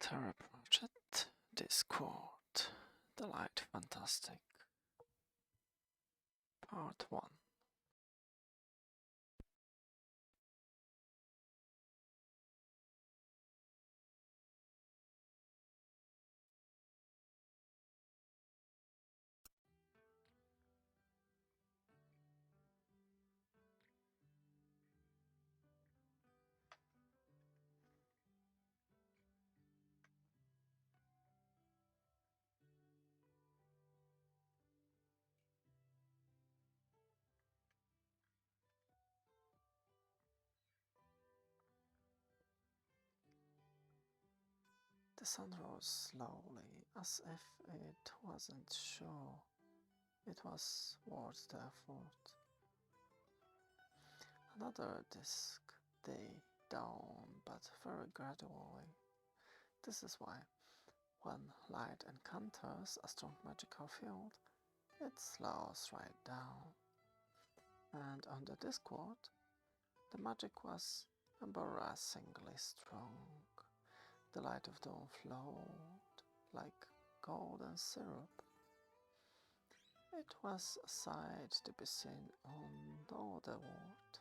Terra Pratchett, Discworld, The Light Fantastic, Part 1. The sun rose slowly, as if it wasn't sure it was worth the effort. Another disk day dawned, but very gradually. This is why, when light encounters a strong magical field, it slows right down. And on the Discworld, the magic was embarrassingly strong. The light of dawn flowed like golden syrup. It was a sight to be seen on all the world.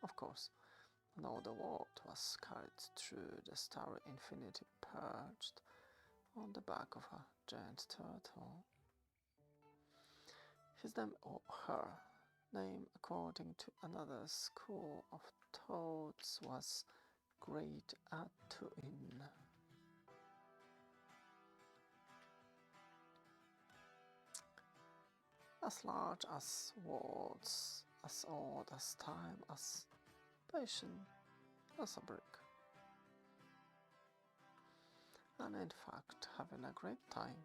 Of course, all the world was carried through the starry infinity perched on the back of a giant turtle. His name, or her name, according to another school of thoughts, was Great Atuin. As large as worlds, as old as time, as patient as a brick. And in fact, having a great time.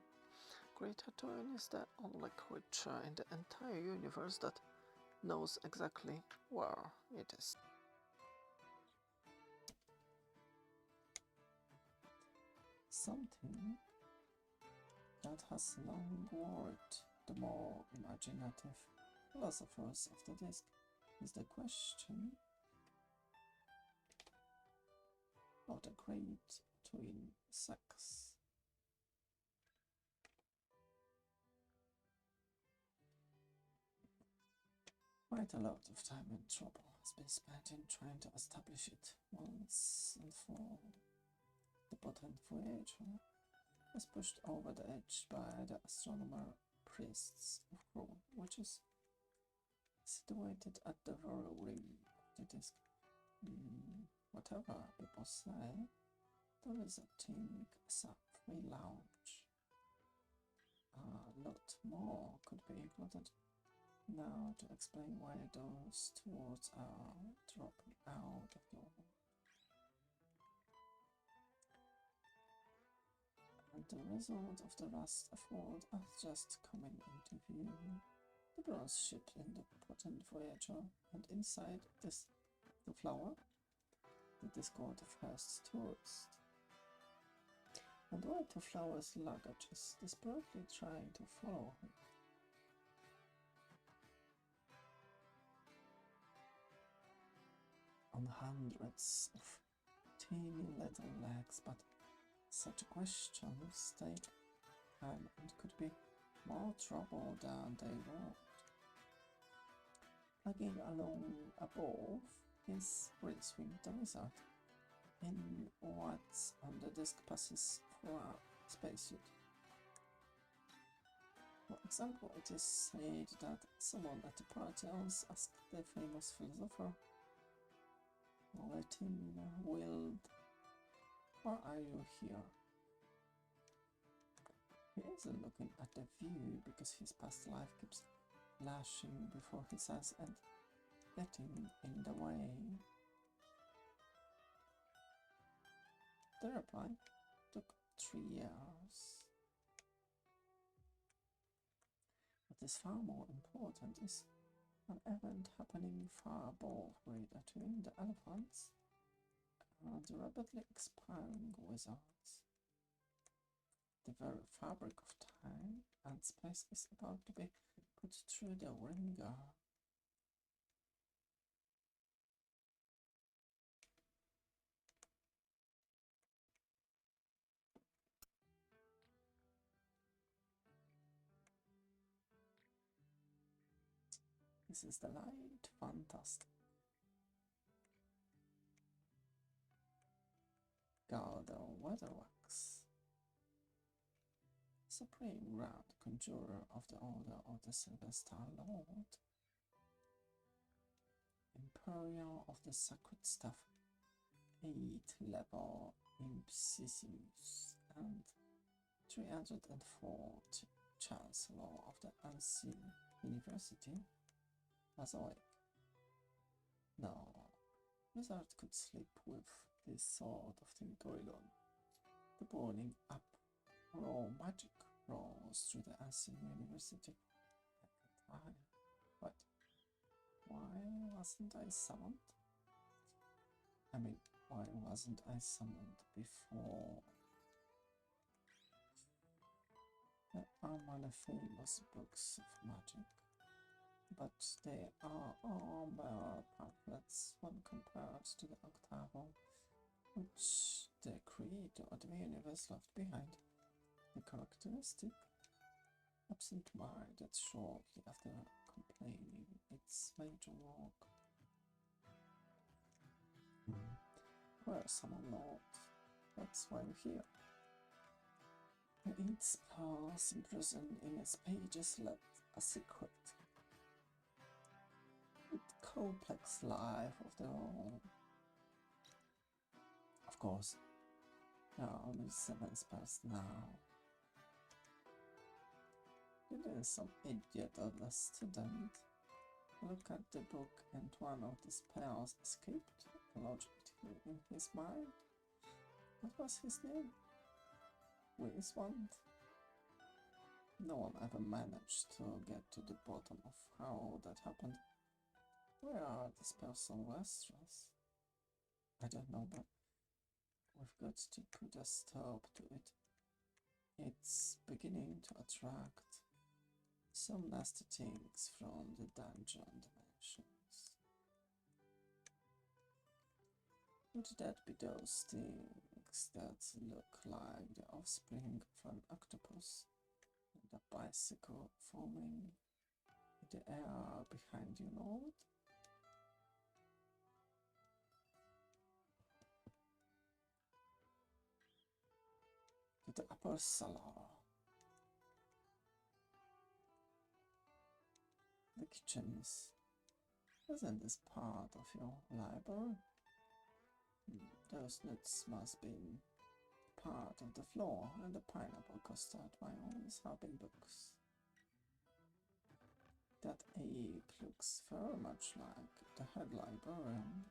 Great Atuin is the only creature in the entire universe that knows exactly where it is. Something that has long worried the more imaginative philosophers of the disc is the question of the great twin sex. Quite a lot of time and trouble has been spent in trying to establish it once and for all. The potent Voyager was pushed over the edge by the astronomer priests of Rome, which is situated at the very rim of the disk. Whatever people say, there is a thing as a free lounge. A lot more could be included now to explain why those two words are dropping out of your mouth. And the result of the last effort are just coming into view. The bronze ship in the potent Voyager, and inside this the flower, the Discworld first tourist. And while the flower's luggage is desperately trying to follow him. On hundreds of teeny little legs, but such questions take time and could be more trouble than they want. Plugging along above is Rincewind the Wizard, in what's on the disc passes for a spacesuit. For example, it is said that someone at the party once asked the famous philosopher, Latin Wild, why are you here? He isn't looking at the view because his past life keeps flashing before his eyes and getting in the way. The reply took 3 years. What is far more important is an event happening far above Great Atuin, the elephants, and the rapidly expiring wizards. The very fabric of time and space is about to be put through the wringer. This is the light, fantastic. Gather weatherwax. Supreme Grand Conjurer of the Order of the Silver Star Lord. Imperial of the Sacred Staff. 8 level Impsissimus and 304 Chancellor of the Unseen University was awake. No, wizard could sleep with this sort of thing going on. The burning up raw magic rolls through the Unseen University at the time. But why wasn't I summoned? I mean, why wasn't I summoned before? There are many famous books of magic, but they are all mere pamphlets when compared to the octavo which the creator of the universe left behind. The characteristic absent-minded shortly after complaining its major work. Where someone not, that's why I'm here. The 8 spells imprisoned in its pages let a secret, with complex life of their own. Of course, there are only 7 spells now. Didn't some idiot of a student look at the book and one of the spells escaped logically in his mind? What was his name? Wingswand? No one ever managed to get to the bottom of how that happened. Where are the spells on Westeros? I don't know, but we've got to put a stop to it. It's beginning to attract some nasty things from the dungeon dimensions. Would that be those things that look like the offspring of an octopus and a bicycle forming in the air behind you, Lord? To the upper cellar. The kitchens. Isn't this part of your library? Those nuts must be part of the floor, and the pineapple custard by always have been books. That ape looks very much like the head librarian.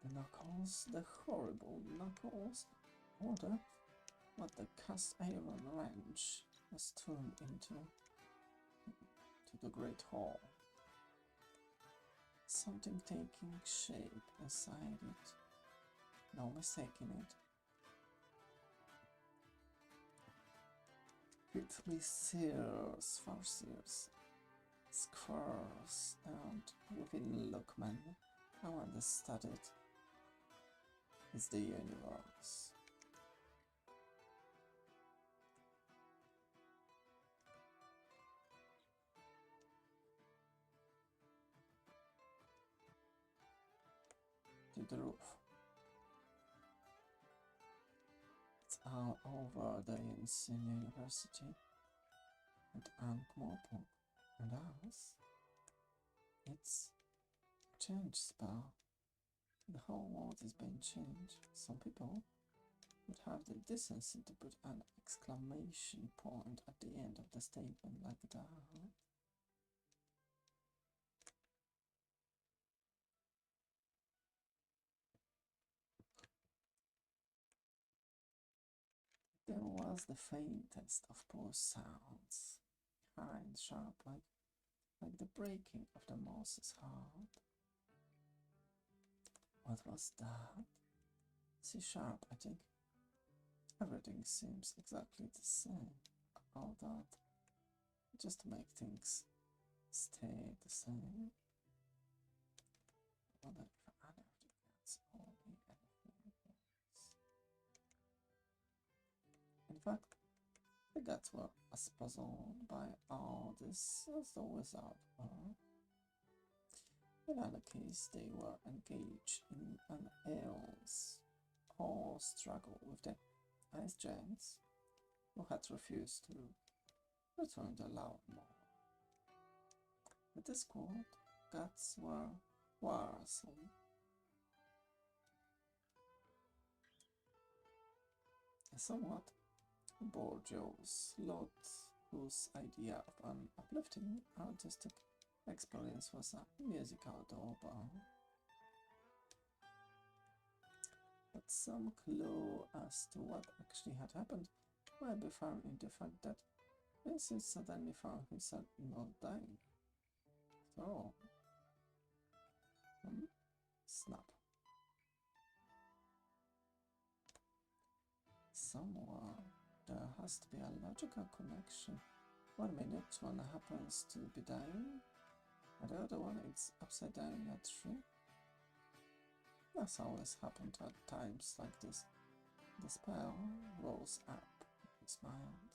The knuckles, the horrible knuckles. Order what the cast iron wrench was turned into to the great hall. Something taking shape inside it. No mistaking it. Beautifully sears, farseers, squares, and within Lookman, how understudied is the universe. To the roof. It's all over the Unseen University and Ankh-Morpork and us. It's a change spell. The whole world is being changed. Some people would have the decency to put an exclamation point at the end of the statement like that. There was the faintest of poor sounds, high and sharp, like the breaking of the mouse's heart. What was that? C sharp, I think. Everything seems exactly the same. All that, just to make things stay the same. I wonder if anything gets only anything else. In fact, The gods were as puzzled by all this as the wizard were. In any case, they were engaged in an aisles or struggle with the ice giants, who had refused to return the Loudmore. The Discworld gods were worrisome. Somewhat bourgeois lot whose idea of an uplifting artistic experience was a musical doorbell. But some clue as to what actually had happened might be found in the fact that Vincent suddenly found himself not dying. So, snap. Somewhere there has to be a logical connection. 1 minute one happens to be dying, and the other one is upside down in a tree. That's always happened at times like this. The spell rose up in his mind.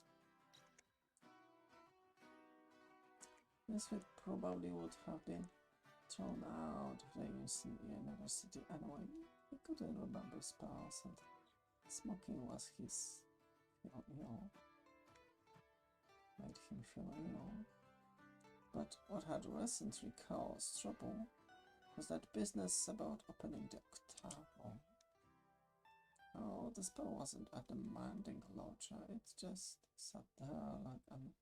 This probably would have been thrown out of the university anyway. He couldn't remember spells, and smoking was his made him feel ill. But what had recently caused trouble was that business about opening the octavo. Oh, the spell wasn't a demanding lodger, it just sat there like an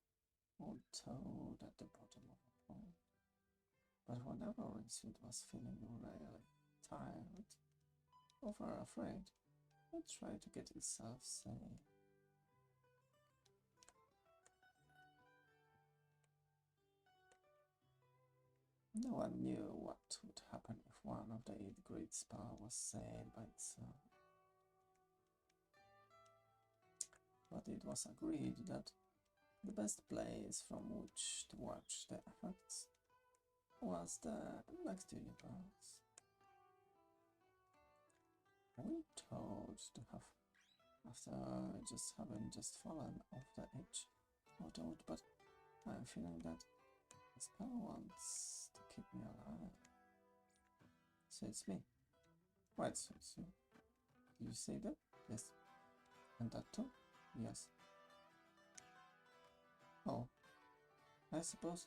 old toad at the bottom of a pool. But whenever Rincewind was feeling really tired, or afraid, it tried to get itself safe. No one knew what would happen if one of the 8 great spells was saved by itself. But it was agreed that the best place from which to watch the effects was the next universe. We told to have, after having fallen off the edge of the wood, but I'm feeling that the spell wants to keep me alive. So it's me. Right, so it's you. Did you say that? Yes. And that too? Yes. Oh, I suppose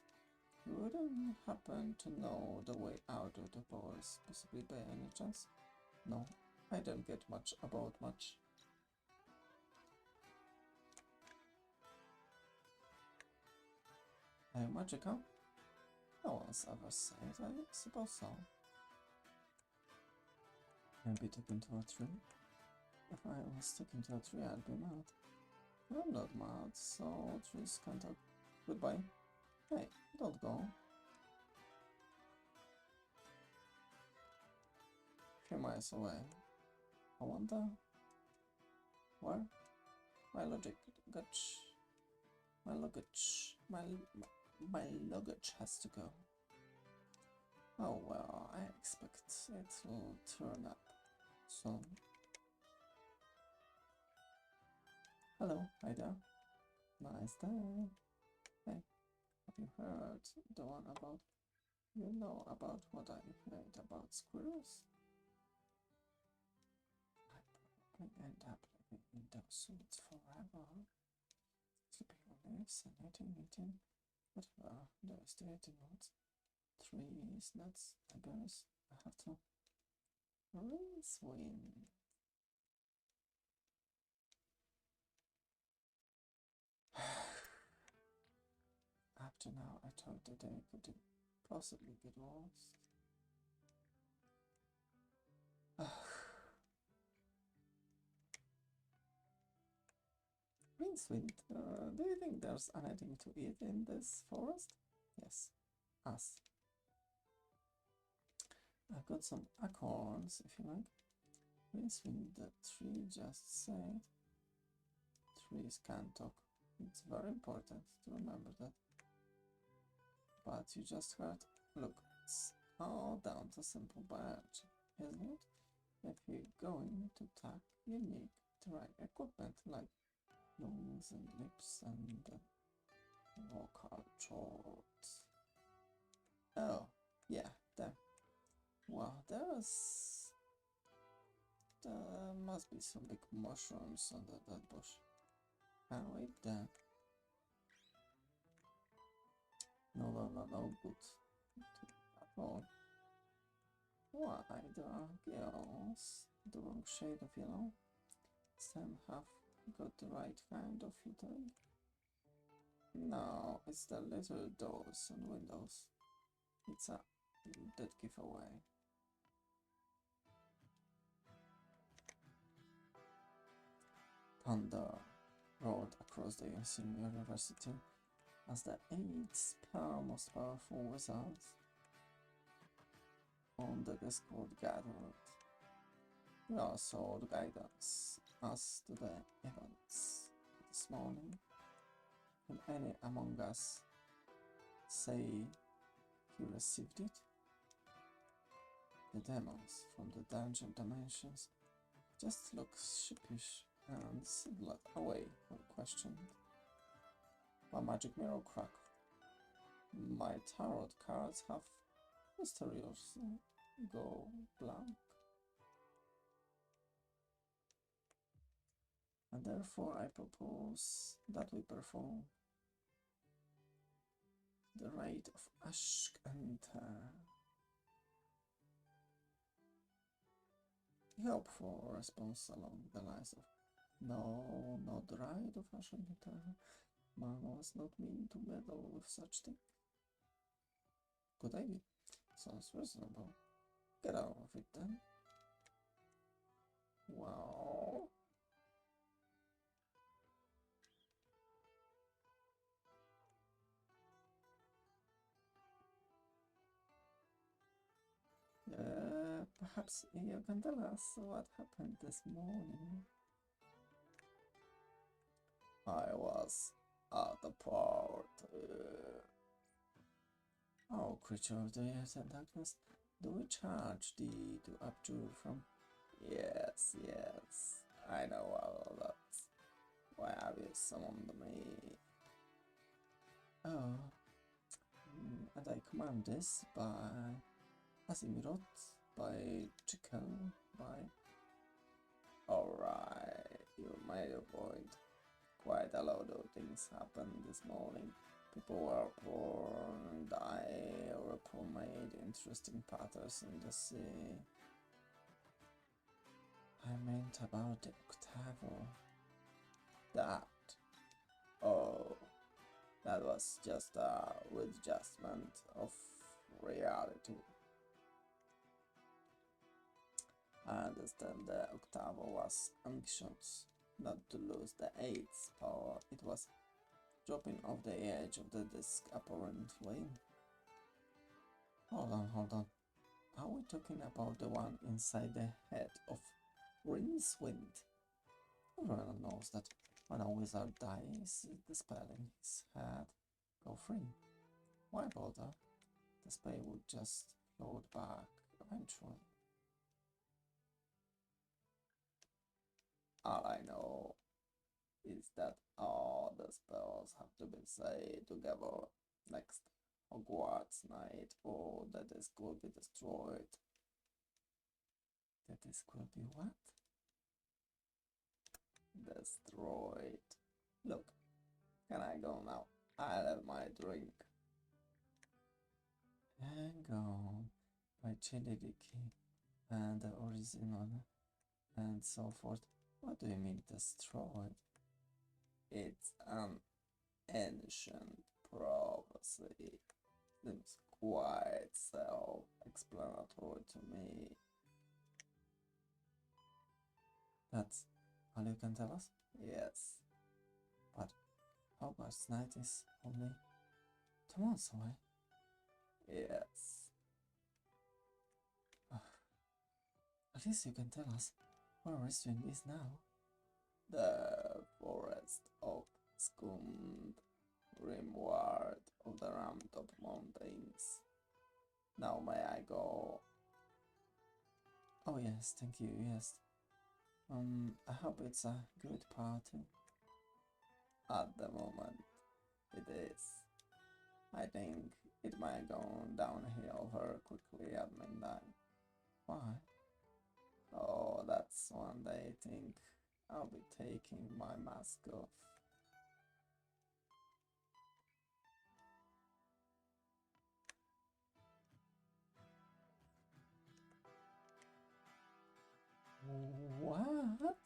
you wouldn't happen to know the way out of the forest, possibly by any chance? No, I don't get much about much. Are you magical? No one's ever said, I suppose so. Maybe taken to a tree? If I was taken to a tree, I'd be mad. I'm not mad, so trees can't talk. Goodbye. Hey, don't go. A few miles away. I wonder where my luggage has to go. Oh well, I expect it will turn up soon. Hello, hi there. Nice day. Hey, have you heard the one about, about what I heard about squirrels? I probably end up living in those woods forever. Sleeping on leaves and eating. Whatever, there's the eating woods. Trees, nuts, berries. I have to Rincewind. Up to now, I thought the day could possibly get worse. Rincewind, do you think there's anything to eat in this forest? Yes, us. I've got some acorns, if you like. Rincewind, the tree just said. Trees can't talk. It's very important to remember that. But you just heard, look, it's all down to simple biology, isn't it? If you're going to tack, you need the right equipment, like nose and lips and vocal cords. Oh, yeah, there. Well, there must be some big mushrooms under that bush. Can we eat that? No good at all. Why, there are girls the wrong shade of yellow. Some have got the right kind of filtering. No, it's the little doors and windows. It's a dead giveaway. Thunder roared across the university as the 8th most powerful wizards on the Discworld gathered. We all sought guidance as to the events this morning. Can any among us say he received it? The demons from the dungeon dimensions just looked sheepish and sidled away unquestioned. My magic mirror cracked. My tarot cards have mysteriously go blank. And therefore I propose that we perform the rite of Ask and we hope for a response along the lines of no, not the rite of Ask and man was not mean to meddle with such things. Good idea. Sounds reasonable. Get out of it then. Wow. Perhaps you can tell us what happened this morning. I was at the party. Oh, creature of the earth and darkness, do we charge thee to abjure from? Yes, I know all that. Why have you summoned me? Oh, and I command this by Asimirot, by Chicken, by... Alright, you made a point. Quite a lot of things happened this morning. People were poor and I made interesting patterns in the sea. I meant about the octavo. That. Oh, that was just a readjustment of reality. I understand the octavo was anxious not to lose the 8th power. It was dropping off the edge of the disc apparently. Hold on. Are we talking about the one inside the head of Rincewind? Everyone knows that when a wizard dies, the spell in his head go free. Why bother? The spell would just float back eventually. All I know is that all the spells have to be said together next Hogwarts night or the disc will be destroyed. The disc will be what? Destroyed. Look, can I go now? I'll have my drink. Hang on, by Chili Dicky and the original and so forth. What do you mean destroyed? It's an ancient prophecy. Seems quite self-explanatory to me. That's all you can tell us? Yes. But Hogwarts night is only 2 months away. Yes. At least you can tell us where Restaurant is now. The forest of Skund, rimward of the Ramtop Mountains. Now may I go? Oh yes, thank you, yes. I hope it's a good party. At the moment, it is. I think it might go downhill very quickly at midnight. Why? Oh, that's one day I think I'll be taking my mask off. What?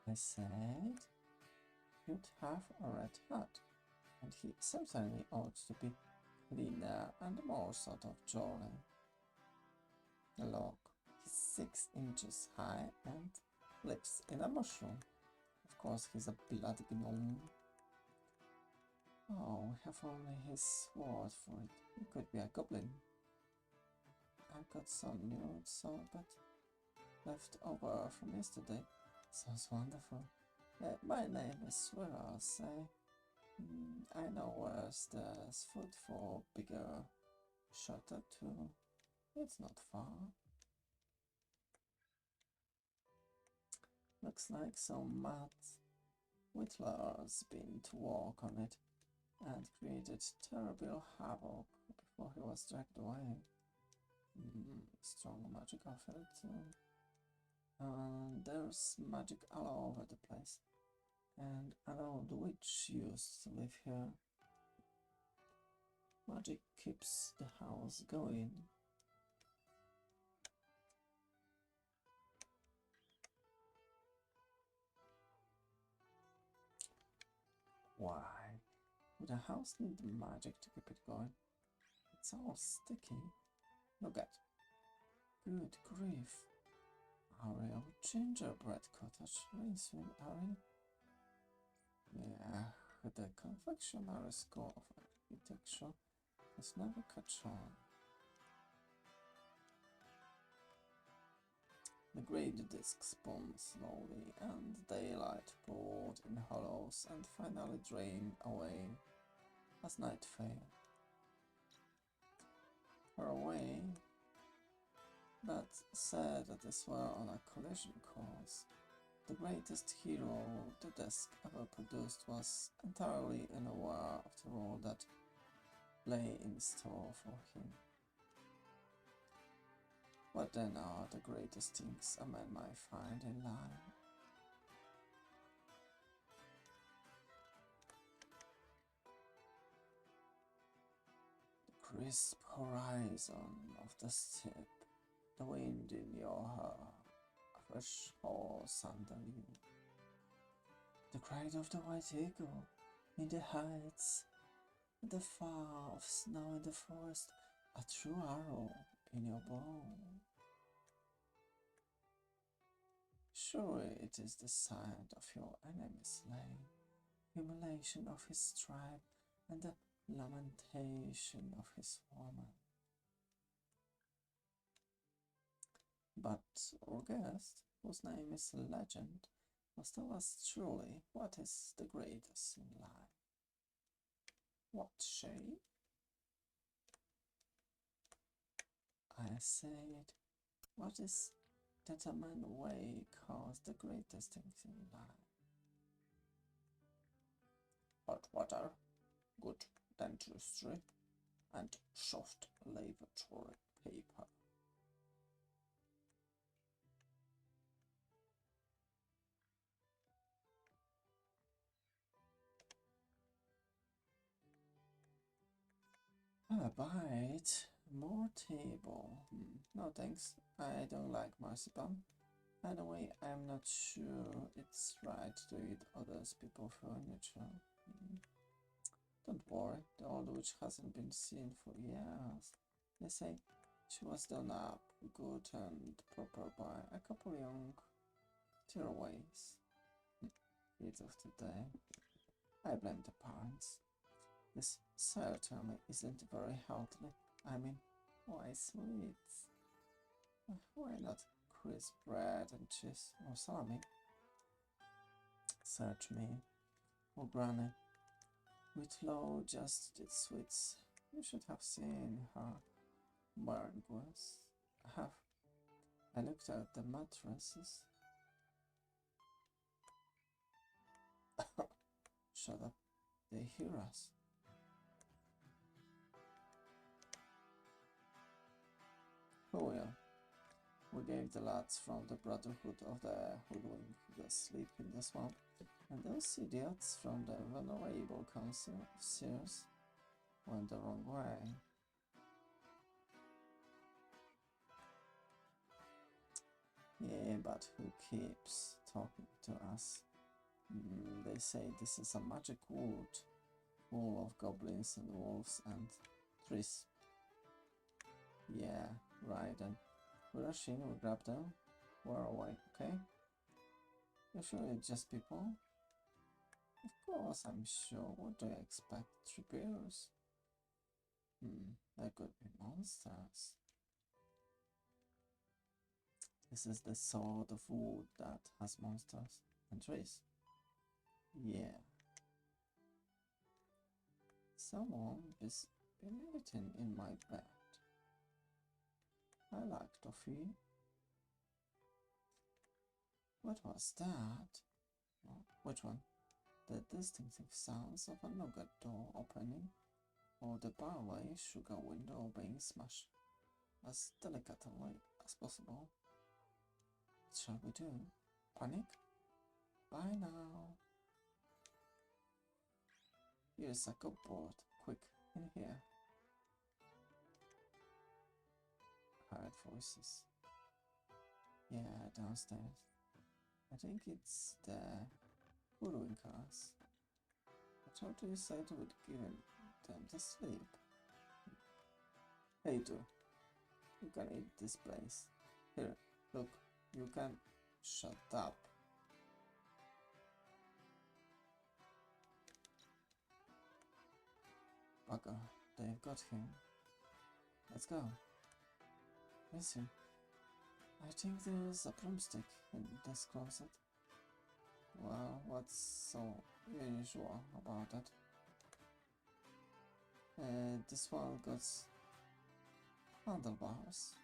I said you'd have a red hat, and he certainly ought to be cleaner and more sort of jolly. Look, he's 6 inches high and lives in a mushroom. Of course, he's a blood gnome. Oh, we have only his word for it. He could be a goblin. I've got some new sorbet left over from yesterday. Sounds wonderful. My name is Sweras. I know where's there's food for bigger shelter too. It's not far. Looks like some mad whittler's been to work on it and created terrible havoc before he was dragged away. Strong magic of it too. There's magic all over the place, and an old witch used to live here. Magic keeps the house going. Why would a house need magic to keep it going? It's all sticky. Look at. Good grief. A real gingerbread cottage. Rinsing, yeah, the confectionery school of architecture has never catch on. The great disk spun slowly, and daylight poured in hollows and finally drained away as night fell. Her way, but said that this were on a collision course. The greatest hero the desk ever produced was entirely unaware of the role that lay in store for him. What then are the greatest things a man might find in life? The crisp horizon of the steppe, the wind in your hair, a fresh horse under you, the cry of the white eagle in the heights, the far of snow in the forest, a true arrow in your bow. Surely it is the sight of your enemy slain, humiliation of his tribe, and the lamentation of his woman. But our guest, whose name is Legend, must tell us truly what is the greatest in life. What shape? I said, what is that a man way calls the greatest things in life? Hot water, good dentistry, and soft lavatory paper. A bite, more table. No thanks, I don't like marzipan. Anyway, I'm not sure it's right to eat others people's furniture. Don't worry, the old witch hasn't been seen for years. They say she was done up good and proper by a couple young tearaways. Kids of today. I blame the parents. This certainly isn't very healthy. I mean, why sweets? Why not crisp bread and cheese or salami? Search me. Oh, Granny. Whitlow just did sweets. You should have seen her margues. I looked at the mattresses. Shut up, they hear us. Who will? We gave the lads from the Brotherhood of the Hoodwink the sleep in the swamp, and those idiots from the Venerable Council of Seers went the wrong way. Yeah, but who keeps talking to us? They say this is a magic wood, full of goblins and wolves and trees. Yeah, right, and we rush in, we grab them, we're away, okay? You sure it's just people? Of course, I'm sure. What do you expect? 3 bears? They could be monsters. This is the sort of wood that has monsters and trees. Yeah. Someone is been eating in my bed. I like toffee. What was that? Oh, which one? The distinctive sounds of a nugget door opening or the barley sugar window being smashed as delicately as possible. What shall we do? Panic? Bye now. Here's a cupboard. Quick, in here. Heard voices. Yeah, downstairs. I think it's the Hoodwinkers. I told you said we'd given them to sleep. Hey, dude. You can eat this place. Here, look. You can... Shut up. Bugger, they've got him. Let's go. Listen, I think there's a broomstick in this closet. Well, what's so unusual about that? This one got handlebars.